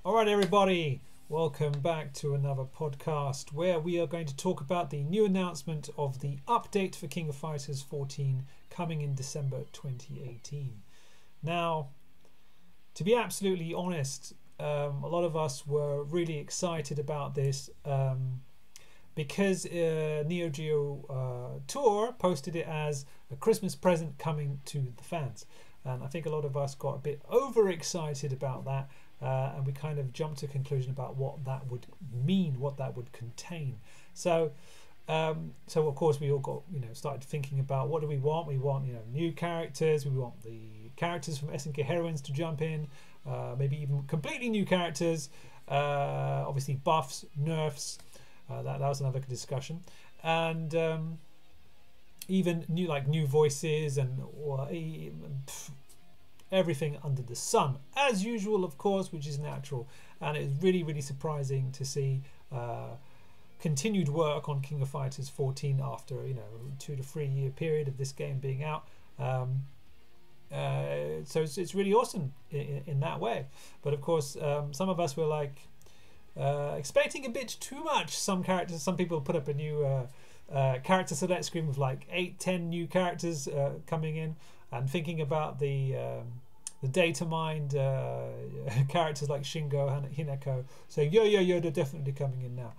All right, everybody, welcome back to another podcast where we are going to talk about the new announcement of the update for King of Fighters 14 coming in December 2018. Now, to be absolutely honest, a lot of us were really excited about this because Neo Geo Tour posted it as a Christmas present coming to the fans. And I think a lot of us got a bit overexcited about that. And we kind of jumped to a conclusion about what that would mean, what that would contain. So of course we all got, started thinking about what do we want. We want, new characters. We want the characters from SNK Heroines to jump in. Maybe even completely new characters. Obviously buffs, nerfs. That was another discussion. And even new voices and everything under the sun, as usual, of course, which is natural. And it's really surprising to see continued work on King of Fighters 14 after 2 to 3 year period of this game being out. So it's really awesome in that way. But of course, some of us were like expecting a bit too much. Some people put up a new character select screen with like 8-10 new characters coming in, and thinking about the data mined characters like Shingo and Hinako, saying yo, they're definitely coming in now.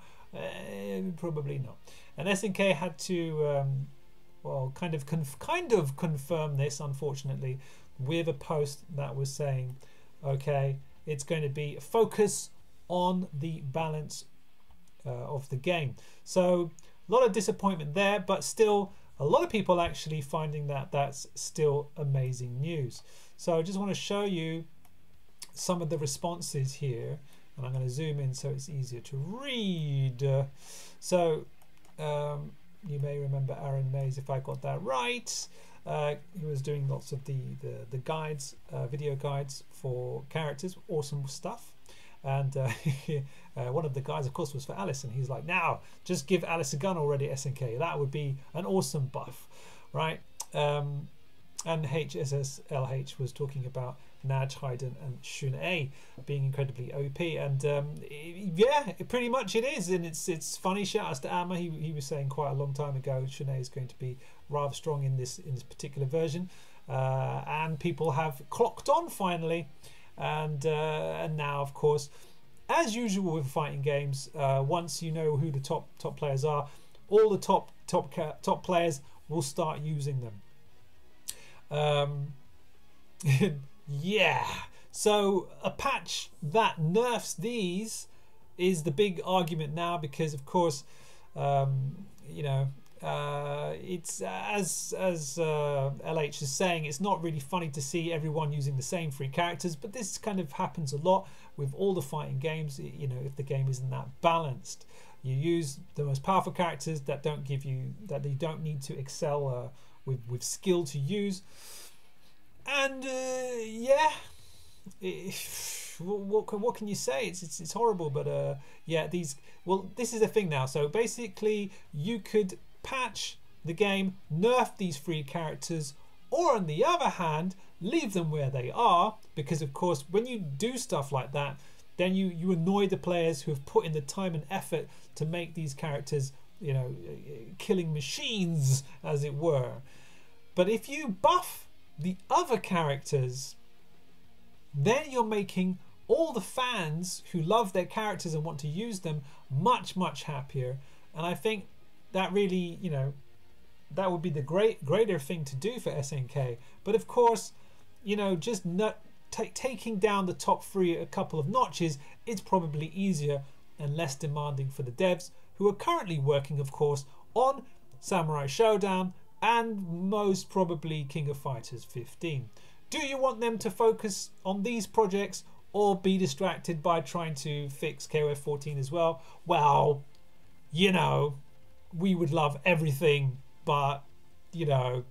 Probably not. And SNK had to kind of confirm this, unfortunately, with a post that was saying, okay, it's going to be a focus on the balance of the game. So a lot of disappointment there, but still a lot of people actually finding that that's still amazing news. So I just want to show you some of the responses here, and I'm going to zoom in so it's easier to read. So you may remember Aaron Mays, if I got that right. He was doing lots of the guides, video guides for characters, awesome stuff. And one of the guys, of course, was for Alice, and he's like, now just give Alice a gun already, SNK. That would be an awesome buff, right? And HSSLH was talking about Naj, Haydn and Shun-A being incredibly OP, and yeah, pretty much it is. And it's funny, shout outs to Amma, he was saying quite a long time ago Shun-A is going to be rather strong in this particular version, and people have clocked on finally. And now, of course, as usual with fighting games, once you know who the top players are, all the top players will start using them. Yeah, so a patch that nerfs these is the big argument now, because of course it's as LH is saying, it's not really funny to see everyone using the same 3 characters, but this kind of happens a lot with all the fighting games. If the game isn't that balanced, you use the most powerful characters that you don't need to excel with skill to use. And yeah, what can you say? It's horrible, but yeah, this is the thing now. So basically, you could patch the game, nerf these 3 characters, or on the other hand, leave them where they are, because of course when you do stuff like that, then you annoy the players who have put in the time and effort to make these characters, killing machines, as it were. But if you buff the other characters, then you're making all the fans who love their characters and want to use them much happier. And I think that really, that would be the greater thing to do for SNK. But of course, just taking down the top 3 a couple of notches, it's probably easier and less demanding for the devs, who are currently working, of course, on Samurai Showdown and most probably King of Fighters 15. Do you want them to focus on these projects or be distracted by trying to fix KOF 14 as well? Well, we would love everything, but they're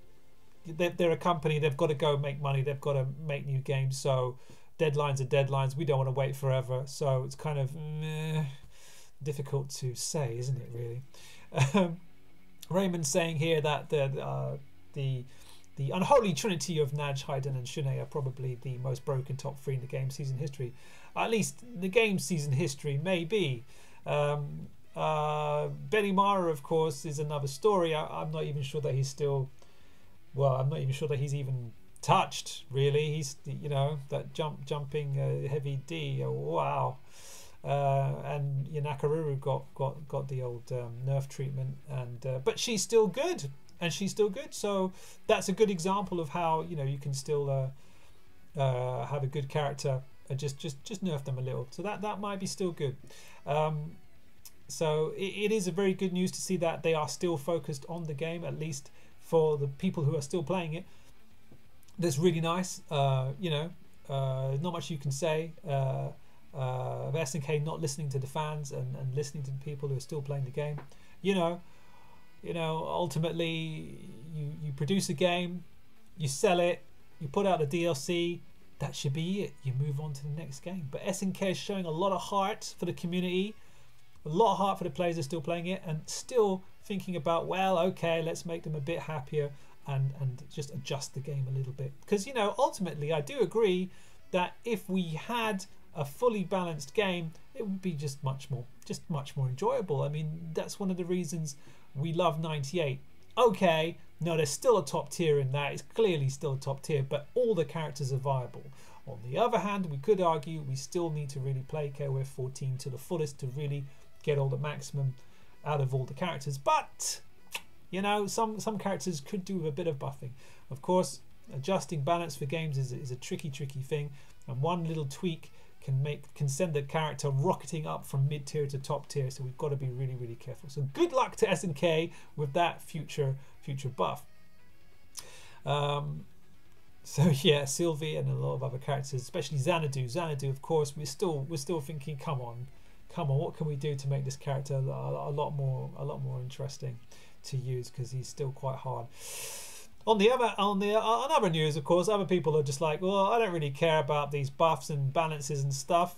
a company, they've got to go make money, they've got to make new games, so deadlines are deadlines. We don't want to wait forever, so it's kind of difficult to say, isn't it, really? Raymond saying here that the unholy trinity of Naj, Haydn and Shun-A are probably the most broken top 3 in the game season history. at least the game season history, maybe. Benny Mara, of course, is another story. I'm not even sure that he's still, well, I'm not even sure that he's even touched, really. He's, you know, that jumping heavy D, oh, wow. And Nakaruru got the old nerf treatment, and but she's still good, so that's a good example of how, you know, you can still have a good character and just nerf them a little, so that might be still good. So it is a very good news to see that they are still focused on the game, at least for the people who are still playing it. That's really nice. You know, not much you can say. SNK not listening to the fans and listening to the people who are still playing the game. You know, ultimately you produce a game, you sell it, you put out the DLC. That should be it. You move on to the next game. But SNK is showing a lot of heart for the community, a lot of heart for the players who are still playing it, and still thinking about, well, okay, let's make them a bit happier and just adjust the game a little bit. Because, you know, ultimately I do agree that if we had a fully balanced game, it would be just much more enjoyable. I mean, that's one of the reasons we love 98. Okay, no, there's still a top tier in that. It's clearly still a top tier, but all the characters are viable. On the other hand, we could argue we still need to really play KOF14 to the fullest to really get all the maximum out of all the characters. But, you know, some characters could do with a bit of buffing. Of course, adjusting balance for games is a tricky thing, and one little tweak can send the character rocketing up from mid tier to top tier. So we've got to be really careful. So good luck to SNK with that future buff. So yeah, Sylvie and a lot of other characters, especially Xanadu. Xanadu, of course, we're still thinking, come on, what can we do to make this character a lot more interesting to use, because he's still quite hard. On other news, of course, other people are just like, well, I don't really care about these buffs and balances and stuff.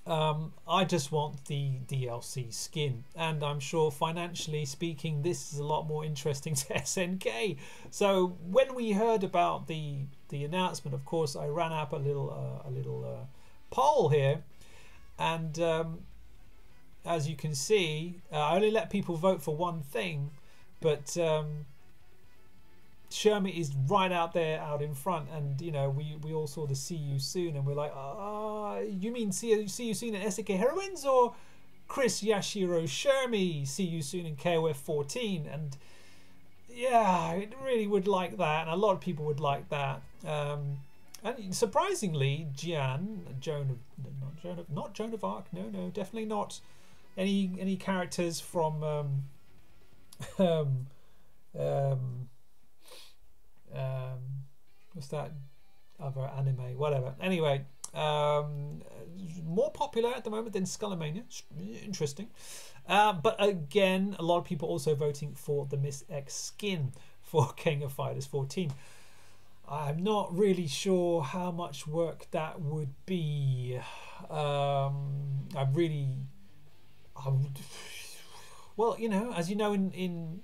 I just want the DLC skin, and I'm sure financially speaking, this is a lot more interesting to SNK. So when we heard about the announcement, of course, I ran up a little poll here, and as you can see, I only let people vote for one thing, but Shermie is right out in front, and you know, we all saw the see you soon, and we're like, you mean see you soon in SNK Heroines, or Chris Yashiro Shermie see you soon in KOF14? And yeah, I really would like that, and a lot of people would like that. And surprisingly, not Joan of Arc, no, definitely not any characters from what's that other anime, whatever. Anyway, more popular at the moment than Skullomania. Interesting. But again, a lot of people also voting for the Miss X skin for King of Fighters 14. I'm not really sure how much work that would be. Well, you know, as you know, in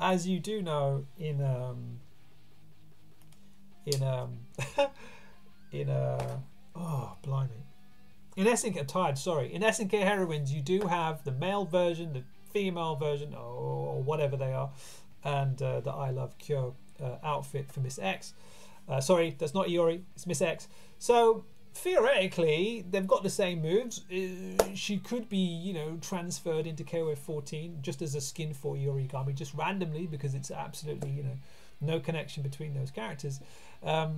as you do know, in oh blimey, in SNK Heroines, you do have the male version, the female version, or whatever they are, and the I Love Kyo outfit for Miss X. Sorry, that's not Iori, it's Miss X. So theoretically, they've got the same moves. She could be, you know, transferred into KOF 14 just as a skin for Yorigami, just randomly, because it's absolutely, you know, no connection between those characters. But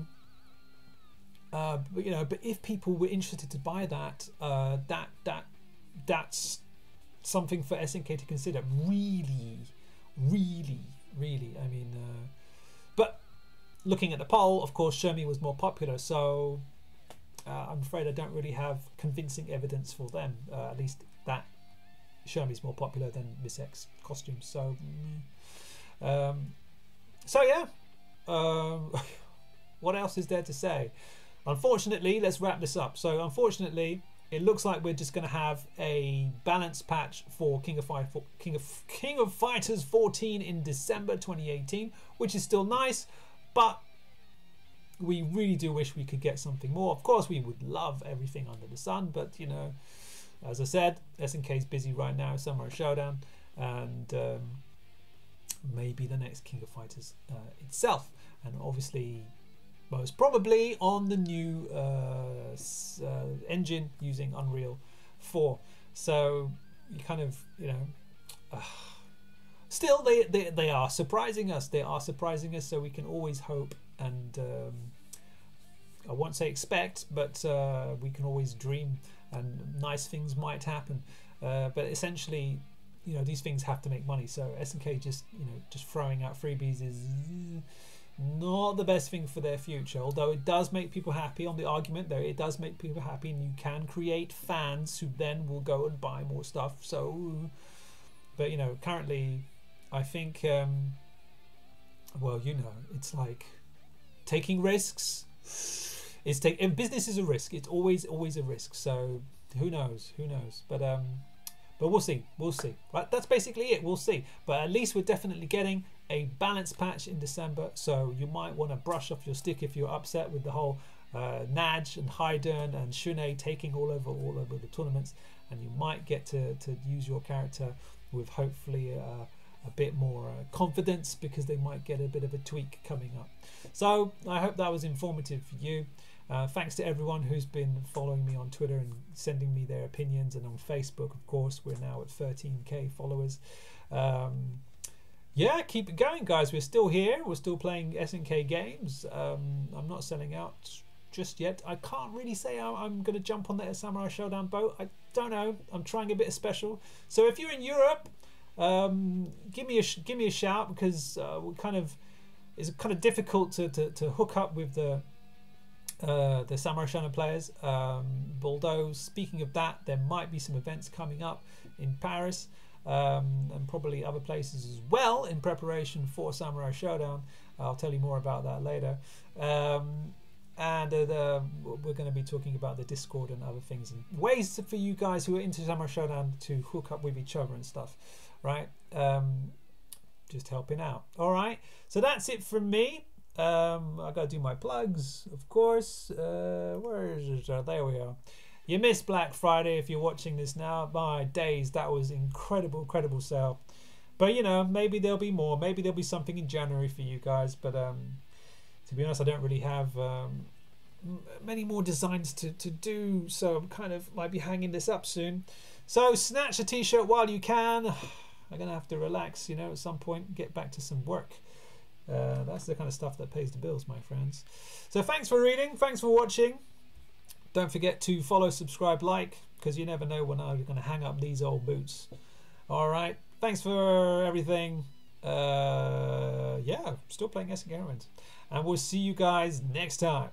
you know, but if people were interested to buy that, that's something for SNK to consider. Really. I mean, but looking at the poll, of course, Shermie was more popular, so. I'm afraid I don't really have convincing evidence for them. At least that Shermie's more popular than Miss X costumes. So, so yeah. What else is there to say? Unfortunately, let's wrap this up. So, unfortunately, it looks like we're just going to have a balance patch for King of Fighters 14 in December 2018, which is still nice, but we really do wish we could get something more. Of course, we would love everything under the sun, but you know, as I said, SNK is busy right now, Samurai Showdown, and maybe the next King of Fighters itself, and obviously most probably on the new engine using Unreal 4. So you kind of, you know, still they are surprising us. They are surprising us, so we can always hope and I won't say expect, but we can always dream, and nice things might happen. But essentially, you know, these things have to make money. So SNK just, you know, just throwing out freebies is not the best thing for their future. Although it does make people happy. On the argument there, it does make people happy, and you can create fans who then will go and buy more stuff. So, but you know, currently, I think, well, you know, it's like taking risks. And business is a risk. It's always a risk. So who knows? But we'll see. Right, that's basically it. We'll see. But at least we're definitely getting a balanced patch in December. So you might want to brush off your stick if you're upset with the whole Naj and Haiden and Shunei taking all over the tournaments, and you might get to use your character with hopefully a bit more confidence, because they might get a bit of a tweak coming up. So I hope that was informative for you. Thanks to everyone who's been following me on Twitter and sending me their opinions, and on Facebook, of course. We're now at 13k followers. Yeah, keep it going, guys. We're still here. We're still playing SNK games. I'm not selling out just yet. I can't really say I'm going to jump on the Samurai Showdown boat. I don't know. I'm trying a bit of special. So if you're in Europe, give me a shout, because it's kind of difficult to hook up with the Samurai Showdown players. Although, speaking of that, there might be some events coming up in Paris, and probably other places as well in preparation for Samurai Showdown. I'll tell you more about that later. And we're going to be talking about the Discord and other things, and ways for you guys who are into Samurai Showdown to hook up with each other and stuff, right? Just helping out. All right, so that's it from me. I gotta do my plugs, of course. Where is it? There we are. You missed Black Friday if you're watching this now. My days, that was incredible sale. But you know, maybe there'll be more. Maybe there'll be something in January for you guys. But to be honest, I don't really have many more designs to do, so I'm kind of might be hanging this up soon. So snatch a t-shirt while you can. I'm gonna have to relax, you know, at some point, get back to some work. That's the kind of stuff that pays the bills, my friends. So thanks for reading, thanks for watching. Don't forget to follow, subscribe, like, because you never know when I'm going to hang up these old boots. All right, thanks for everything. Yeah, still playing SNK, and we'll see you guys next time.